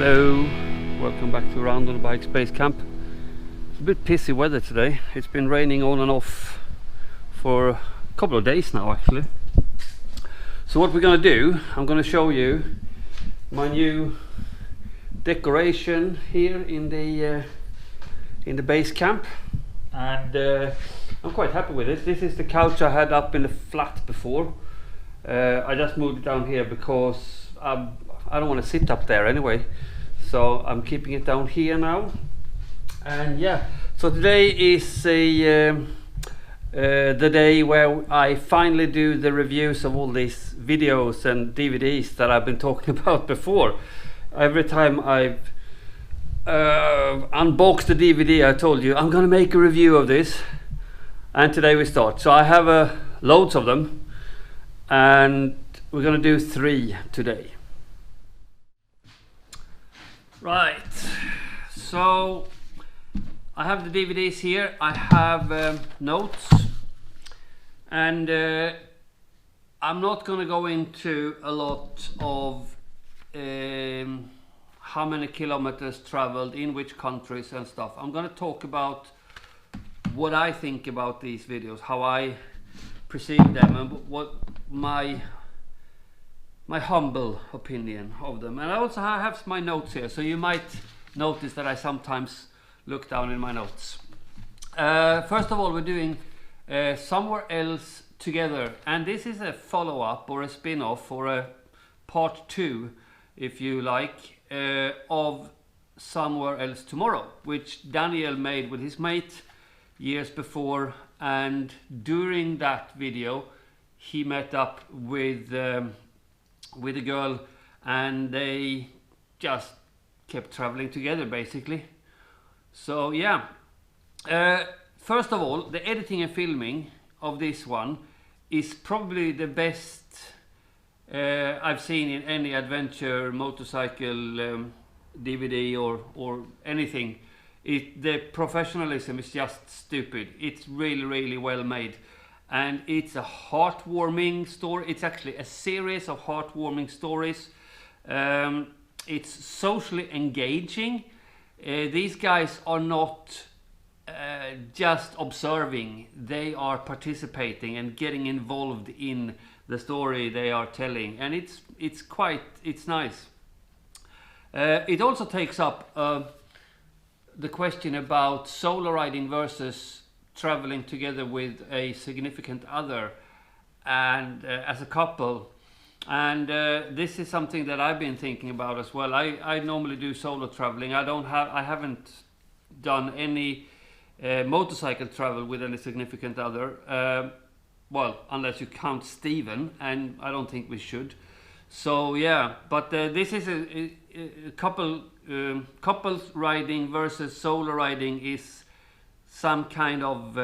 Hello, welcome back to Round on the Bike Space Camp. It's a bit pissy weather today. It's been raining on and off for a couple of days now actually. So what we're going to do, I'm going to show you my new decoration here in the base camp, and I'm quite happy with it. This is the couch I had up in the flat before. I just moved it down here because I don't want to sit up there anyway, so I'm keeping it down here now. And yeah, so today is the day where I finally do the reviews of all these videos and DVDs that I've been talking about before. Every time I've unboxed the DVD, I told you I'm gonna make a review of this, and today we start. So I have loads of them, and we're gonna do 3 today. Right, so I have the DVDs here. I have notes, and I'm not going to go into a lot of how many kilometers traveled in which countries and stuff. I'm going to talk about what I think about these videos, how I perceive them, and what my humble opinion of them. And I also have my notes here, so you might notice that I sometimes look down in my notes. First of all, we're doing Somewhere Else Together, and this is a follow-up or a spin-off or a part 2, if you like, of Somewhere Else Tomorrow, which Daniel made with his mate years before. And during that video he met up with a girl, and they just kept traveling together basically. So yeah, first of all, the editing and filming of this one is probably the best I've seen in any adventure motorcycle DVD or anything. The professionalism is just stupid. It's really well made. And it's a heartwarming story. It's actually a series of heartwarming stories. It's socially engaging. These guys are not just observing. They are participating and getting involved in the story they are telling. And it's nice. It also takes up the question about solo riding versus traveling together with a significant other and as a couple. And this is something that I've been thinking about as well. I normally do solo traveling. I haven't done any motorcycle travel with any significant other, well, unless you count Steven, and I don't think we should. So yeah, but this is a couples riding versus solo riding is some kind of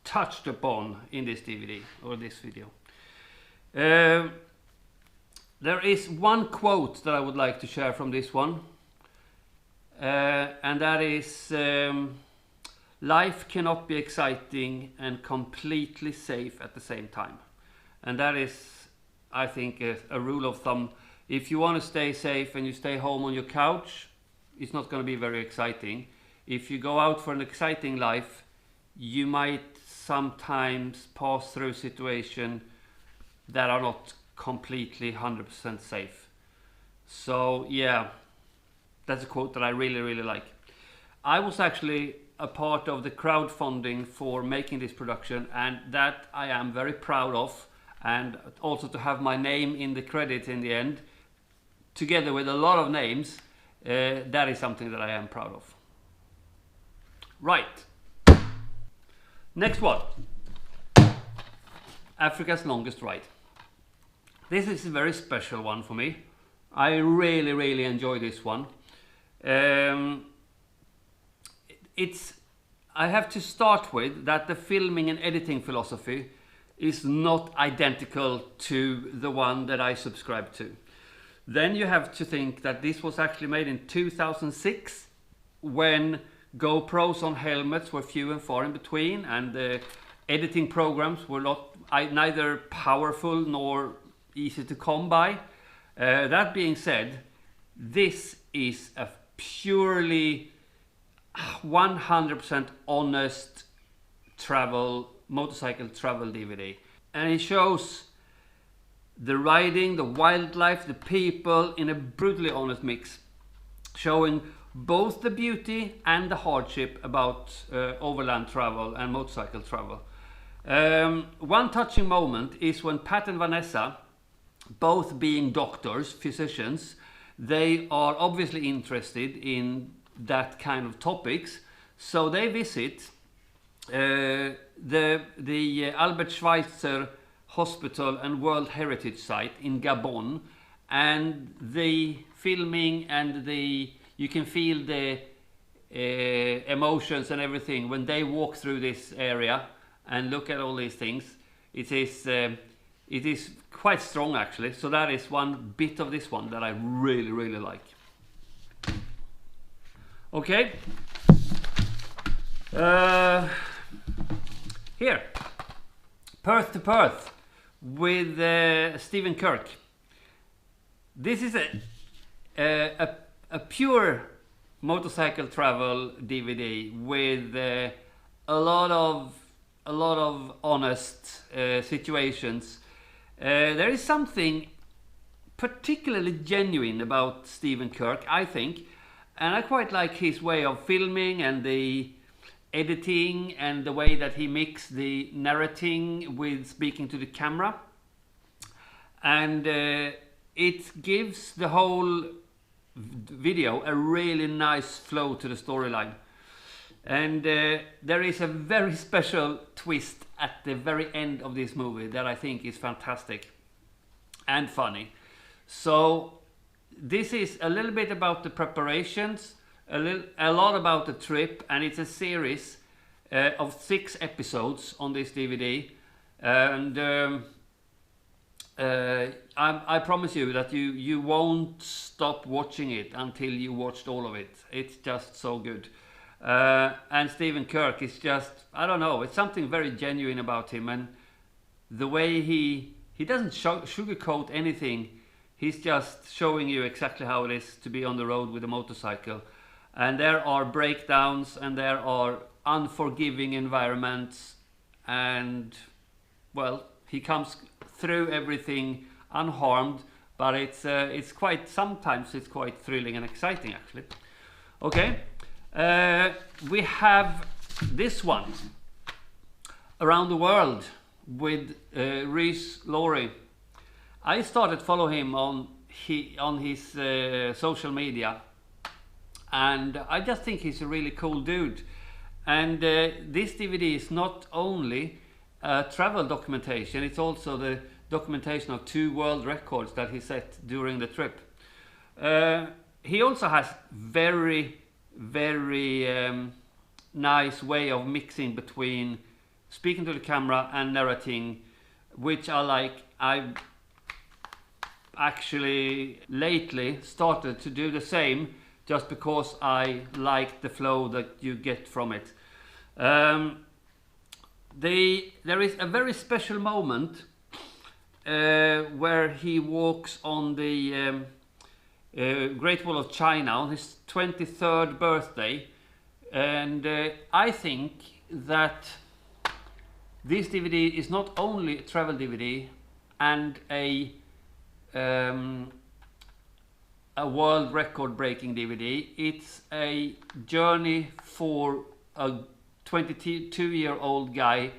touched upon in this DVD or this video. There is one quote that I would like to share from this one, and that is, life cannot be exciting and completely safe at the same time. And that is, I think, a rule of thumb. If you want to stay safe and you stay home on your couch, it's not going to be very exciting. If you go out for an exciting life, you might sometimes pass through situations that are not completely 100% safe. So yeah, that's a quote that I really like. I was actually a part of the crowdfunding for making this production, and that I am very proud of, and also to have my name in the credits in the end, together with a lot of names, that is something that I am proud of. Right, next one, Africa's Longest Ride. This is a very special one for me. I really enjoy this one. I have to start with that the filming and editing philosophy is not identical to the one that I subscribe to. Then you have to think that this was actually made in 2006, when GoPros on helmets were few and far in between, and the editing programs were neither powerful nor easy to come by. That being said, this is a purely 100% honest motorcycle travel DVD, and it shows the riding, the wildlife, the people in a brutally honest mix, showing both the beauty and the hardship about overland travel and motorcycle travel. One touching moment is when Pat and Vanessa, both being doctors, physicians, they are obviously interested in that kind of topics, so they visit the Albert Schweitzer Hospital and World Heritage Site in Gabon, and the filming and you can feel the emotions and everything when they walk through this area and look at all these things. It is quite strong actually, so that is one bit of this one that I really like. Okay, here, Perth to Perth with Stephen Kirk. This is a pure motorcycle travel DVD with a lot of honest situations. There is something particularly genuine about Stephen Kirk, I think, and I quite like his way of filming and the editing and the way that he mixed the narrating with speaking to the camera, and it gives the whole video a really nice flow to the storyline. And there is a very special twist at the very end of this movie that I think is fantastic and funny. So this is a little bit about the preparations, a lot about the trip, and it's a series of 6 episodes on this DVD. And I promise you that you won't stop watching it until you watched all of it. It's just so good. And Stephen Kirk is just, I don't know, it's something very genuine about him, and the way he doesn't sugarcoat anything. He's just showing you exactly how it is to be on the road with a motorcycle. And there are breakdowns and there are unforgiving environments, and well, he comes through everything unharmed, but it's quite, sometimes it's quite thrilling and exciting actually. Okay, we have this one, Around the World with Rhys, Lawry. I started follow him on his social media, and I just think he's a really cool dude. And this DVD is not only a travel documentation, it's also the documentation of 2 world records that he set during the trip. He also has very nice way of mixing between speaking to the camera and narrating, which I like. I've actually lately started to do the same, just because I like the flow that you get from it. There is a very special moment where he walks on the Great Wall of China on his 23rd birthday, and I think that this DVD is not only a travel DVD and a world record breaking DVD, it's a journey for a 22-year-old guy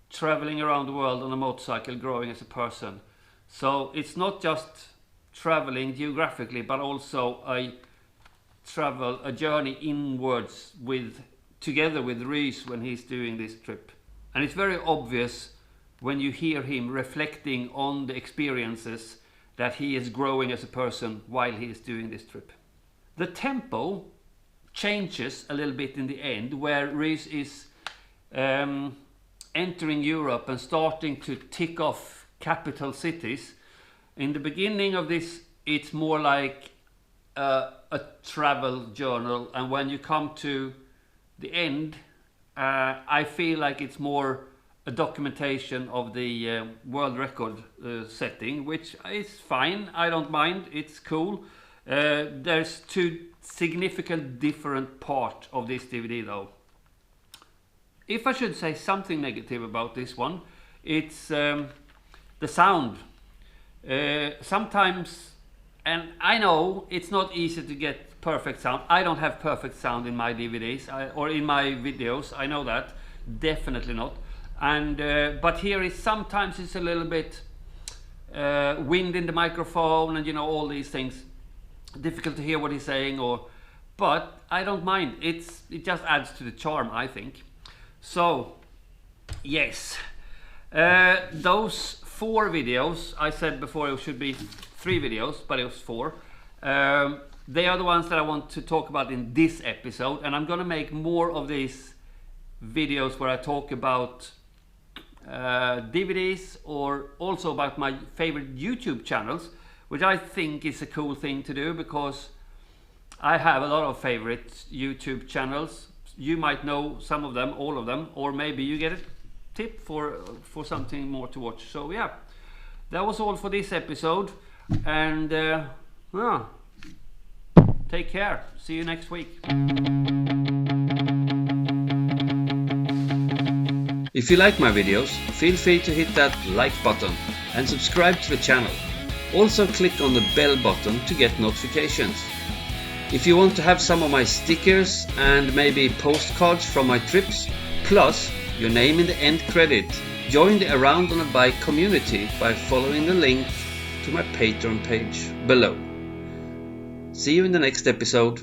traveling around the world on a motorcycle, growing as a person. So it's not just traveling geographically, but also a journey inwards together with Rhys when he's doing this trip. And it's very obvious when you hear him reflecting on the experiences that he is growing as a person while he is doing this trip. The tempo changes a little bit in the end, where Rhys is entering Europe and starting to tick off capital cities. In the beginning of this, it's more like a travel journal, and when you come to the end, I feel like it's more a documentation of the world record setting, which is fine. I don't mind. It's cool. There's two significant different parts of this DVD though. If I should say something negative about this one, it's the sound. Sometimes, and I know it's not easy to get perfect sound. I don't have perfect sound in my DVDs or in my videos. I know that, definitely not. And but here is sometimes it's a little bit wind in the microphone, and you know, all these things. Difficult to hear what he's saying, but I don't mind. It just adds to the charm, I think. So yes, those 4 videos, I said before it should be 3 videos, but it was 4. They are the ones that I want to talk about in this episode, and I'm gonna make more of these videos where I talk about DVDs, or also about my favorite YouTube channels, which I think is a cool thing to do, because I have a lot of favorite YouTube channels. You might know some of them, all of them, or maybe you get a tip for something more to watch. So yeah, that was all for this episode, and take care. See you next week. If you like my videos, feel free to hit that like button and subscribe to the channel. Also click on the bell button to get notifications. If you want to have some of my stickers and maybe postcards from my trips, plus your name in the end credit, join the Around on a Bike community by following the link to my Patreon page below. See you in the next episode.